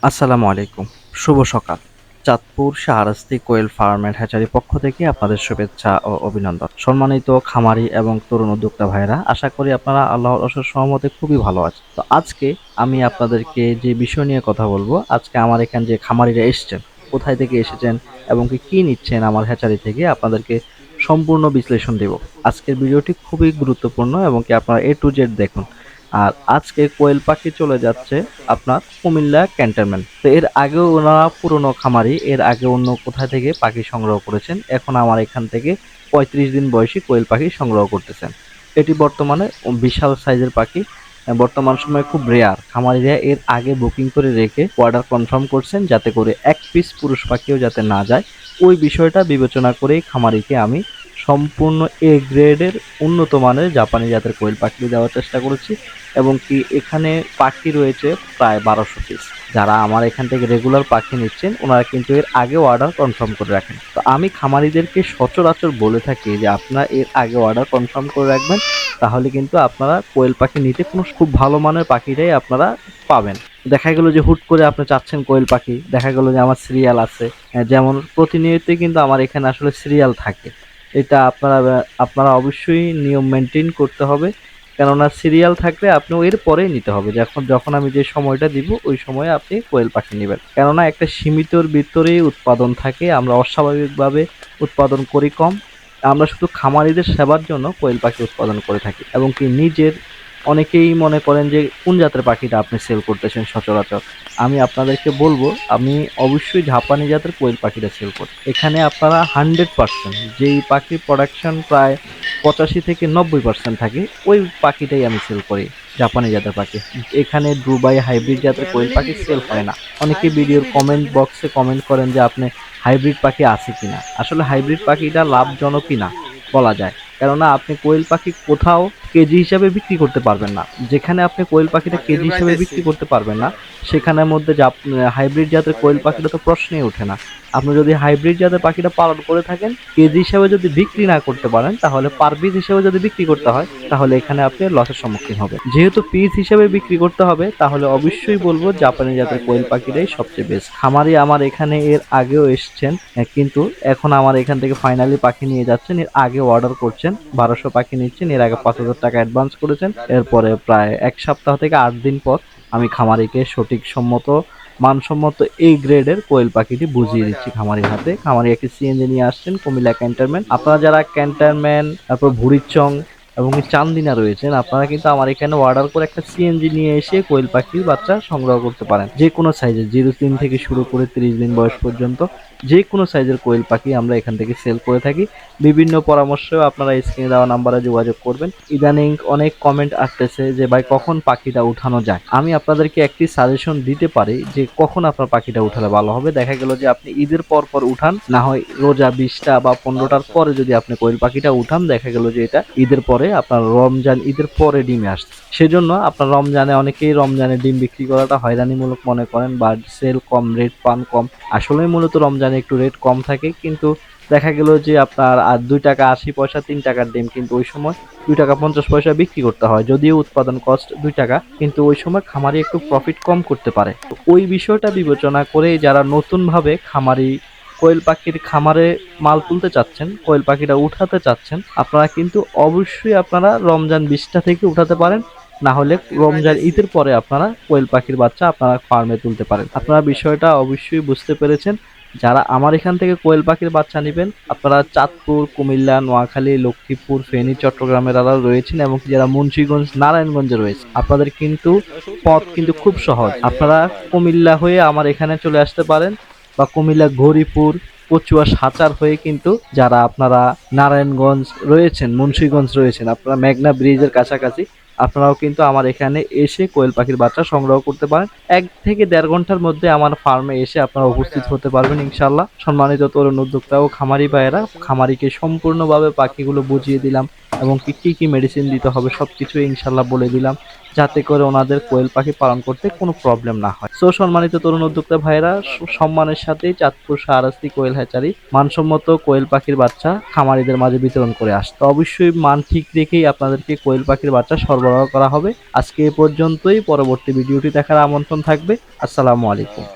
আসসালামু আলাইকুম। শুভ সকাল। Chandpur Shahrasti quail farm and hatchery পক্ষ থেকে আপনাদের শুভেচ্ছা ও অভিনন্দন। সম্মানিত খামারি এবং তরুণ উদ্যোক্তা ভাইরা, আশা করি আপনারা আল্লাহর অশেষ রহমতে খুবই ভালো আছেন। তো আজকে আমি আপনাদেরকে যে বিষয় নিয়ে কথা বলবো, আজকে আমার এখানে যে খামারিরা এসেছেন, কোথায় থেকে এসেছেন এবং কি নিচ্ছেন আমার হ্যাচারি থেকে, আপনাদেরকে সম্পূর্ণ বিশ্লেষণ দেব। আজকের ভিডিওটি খুবই গুরুত্বপূর্ণ এবং কি আপনারা এ টু জেড দেখুন। আর আজকে কোয়েল পাখি চলে যাচ্ছে আপনার কুমিল্লা ক্যান্টনমেন্ট। তো এর আগেও ওনারা পুরনো খামারি, এর আগে অন্য কোথা থেকে পাখি সংগ্রহ করেছেন, এখন আমার এখান থেকে 35 দিন বয়সী কোয়েল পাখি সংগ্রহ করতেছেন। এটি বর্তমানে বিশাল সাইজের পাখি, বর্তমান সময়ে খুব রেয়ার। খামারিরা এর আগে বুকিং করে রেখে অর্ডার কনফার্ম করছেন, যাতে করে এক পিস পুরুষ পাখিও যাতে না যায়। ওই বিষয়টা বিবেচনা করেই খামারিকে আমি সম্পূর্ণ এ গ্রেডের উন্নত মানের জাপানি জাতের কোয়েল পাখি দেওয়ার চেষ্টা করেছি। এবং কি এখানে পাখি রয়েছে প্রায় 1200 পিস। যারা আমার এখান থেকে রেগুলার পাখি নিচ্ছেন, ওনারা কিন্তু এর আগে অর্ডার কনফার্ম করে রাখেন। তো আমি খামারিদেরকে সচরাচর বলে থাকি যে আপনারা এর আগে অর্ডার কনফার্ম করে রাখবেন, তাহলে কিন্তু আপনারা কোয়েল পাখি নিতে কোনো খুব ভালো মানের পাখিটাই আপনারা পাবেন। দেখা গেল যে হুট করে আপনি চাচ্ছেন কোয়েল পাখি, দেখা গেল যে আমার সিরিয়াল আছে, যেমন প্রতিনিয়তই কিন্তু আমার এখানে আসলে সিরিয়াল থাকে। এটা আপনারা অবশ্যই নিয়ম মেনটেন করতে হবে, কেননা সিরিয়াল থাকলে আপনি এর পরেই নিতে হবে। যখন আমি যে সময়টা দিব ওই সময়ে আপনি কোয়েল পাখি নেবেন, কেননা একটা সীমিতর ভিতরেই উৎপাদন থাকে। আমরা অস্বাভাবিকভাবে উৎপাদন করি কম। আমরা শুধু খামারিদের সেবার জন্য কোয়েল পাখি উৎপাদন করে থাকি। এবং কি নিজের অনেকেই মনে করেন যে কোন জাতের পাখিটা আপনি সেল করতেছেন সচরাচর। আমি আপনাদেরকে বলবো, আমি অবশ্যই জাপানি জাতের কোয়েল পাখিটা সেল করি। এখানে আপনারা 100% যেই পাখির প্রোডাকশন প্রায় 85 থেকে 90% থাকে, ওই পাখিটাই আমি সেল করি, জাপানি জাতের পাখি। এখানে দুবাই হাইব্রিড জাতের কোয়েল পাখি সেল হয় না। অনেকে ভিডিওর কমেন্ট বক্সে কমেন্ট করেন যে আপনি হাইব্রিড পাখি আছে কিনা। আসলে হাইব্রিড পাখিটা লাভজনকই না বলা যায়, কেননা আপনি কোয়েল পাখি কোথাও কেজি হিসাবে বিক্রি করতে পারবেন না। যেখানে আপনি কোয়েল পাখিটা কেজি হিসাবে বিক্রি করতে পারবেন না, সেখানের মধ্যে হাইব্রিড জাতের কোয়েল পাখিটা তো প্রশ্নই ওঠে না। আপনি যদি হাইব্রিড জাতের পাখিটা পালন করে থাকেন, কেজি হিসাবে যদি বিক্রি না করতে পারেন, তাহলে পার পিস হিসাবে যদি বিক্রি করতে হয়, তাহলে এখানে আপনি লসের সম্মুখীন হবেন। যেহেতু পিস হিসাবে বিক্রি করতে হবে, তাহলে অবশ্যই বলবো জাপানি জাতের কোয়েল পাখিটাই সবচেয়ে বেস্ট। খামারি আমার এখানে এর আগেও এসছেন, কিন্তু এখন আমার এখান থেকে ফাইনালি পাখি নিয়ে যাচ্ছেন। এর আগে অর্ডার করছেন, 1200 পাখি নিচ্ছেন, এর আগে 5000 টাকা অ্যাডভান্স করেছেন। এরপরে প্রায় 1 সপ্তাহ থেকে 8 দিন পর আমি খামারিকে সঠিক সম্মত মানসম্মত এই গ্রেডের কোয়েল পাখিটি বুঝিয়ে দিচ্ছি খামারির হাতে। খামারি একটি সিএনজি নিয়ে আসছেন কুমিল্লা ক্যান্টনমেন্ট। আপনারা যারা ক্যান্টনমেন্ট, তারপর ভুড়িচং এবং চান্দিনা রয়েছেন, আপনারা কিন্তু আমার এখানে অর্ডার করে একটা সিএনজি নিয়ে এসে কোয়েল পাখির বাচ্চা সংগ্রহ করতে পারেন। যে কোনো সাইজের 0 দিন থেকে শুরু করে 30 দিন বয়স পর্যন্ত যে কোনো সাইজের কোয়েল পাখি আমরা এখান থেকে সেল করে থাকি। বিভিন্ন পরামর্শেও আপনারা স্ক্রিনে দেওয়া নাম্বারে যোগাযোগ করবেন। ইদানিং অনেক কমেন্ট আসতেছে যে ভাই কখন পাখিটা উঠানো যায়। আমি আপনাদেরকে একটি সাজেশন দিতে পারি যে কখন আপনার পাখিটা উঠালে ভালো হবে। দেখা গেল যে আপনি ঈদের পর পর উঠান, না হয় রোজা 20টা বা 15টার পরে যদি আপনি কোয়েল পাখিটা উঠান, দেখা গেল যে এটা ঈদের পরে, আপনার রমজান ঈদের পরে ডিমে আসছে। সেজন্য আপনার রমজানে, অনেকেই রমজানে ডিম বিক্রি করাটা হয়রানিমূলক মনে করেন বা সেল কম, রেট পান কম। আসলে মূলত রমজানে একটু রেট কম থাকে, কিন্তু দেখা গেল যে আপনার আর 2 টাকা 80 পয়সা 3 টাকার ডিম কিন্তু ওই সময় 2 টাকা 50 পয়সা বিক্রি করতে হয়। যদিও উৎপাদন কস্ট 2 টাকা, কিন্তু ওই সময় খামারি একটু প্রফিট কম করতে পারে। তো ওই বিষয়টা বিবেচনা করে যারা নতুন ভাবে খামারি কোয়েল পাখির খামারে মাল তুলতে চাচ্ছেন, কোয়েল পাখিটা উঠাতে চাচ্ছেন, আপনারা কিন্তু অবশ্যই আপনারা রমজান 20টা থেকে উঠাতে পারেন। না হলে রমজান ঈদের পরে আপনারা কোয়েল পাখির বাচ্চা আপনারা ফার্মে তুলতে পারেন। আপনারা বিষয়টা অবশ্যই বুঝতে পেরেছেন। যারা আমার এখান থেকে কোয়েল পাখির বাচ্চা নেবেন, আপনারা চাঁদপুর, কুমিল্লা, নোয়াখালী, লক্ষ্মীপুর, ফেনী, চট্টগ্রামের আলাদা রয়েছেন, এবং যারা মুন্সিগঞ্জ, নারায়ণগঞ্জে রয়েছে, আপনাদের কিন্তু পথ কিন্তু খুব সহজ। আপনারা কুমিল্লা হয়ে আমার এখানে চলে আসতে পারেন, বা কুমিল্লা গৌরীপুর, কচুয়া, সাচার হয়ে কিন্তু যারা আপনারা নারায়ণগঞ্জ রয়েছেন, মুন্সিগঞ্জ রয়েছেন, আপনারা মেঘনা ব্রিজের কাছাকাছি, আপনারাও কিন্তু আমার এখানে এসে কোয়েল পাখির বাচ্চা সংগ্রহ করতে পারেন। 1 থেকে দেড় ঘন্টার মধ্যে আমার ফার্মে এসে আপনারা উপস্থিত হতে পারবেন ইনশাল্লাহ। সম্মানিত তরুণ উদ্যোক্তা ও খামারি ভাইয়েরা, খামারিকে সম্পূর্ণভাবে পাখিগুলো বুঝিয়ে দিলাম, এবং কি কি মেডিসিন দিতে হবে সবকিছু ইনশাল্লাহ বলে দিলাম, যাতে করে ওনাদের কোয়েল পাখি পালন করতে কোনো প্রবলেম না হয়। সো সম্মানিত তরুণ উদ্যোক্তা ভাইয়েরা, সম্মানের সাথে চাঁদপুর শাহরাস্তি কোয়েল হ্যাচারি মানসম্মত কোয়েল পাখির বাচ্চা খামারিদের মাঝে বিতরণ করে আসতো। অবশ্যই মান ঠিক রেখেই আপনাদেরকে কোয়েল পাখির বাচ্চা সরবরাহ করা হবে। আজকে এ পর্যন্তই। পরবর্তী ভিডিওটি দেখার আমন্ত্রণ থাকবে। আসসালামু আলাইকুম।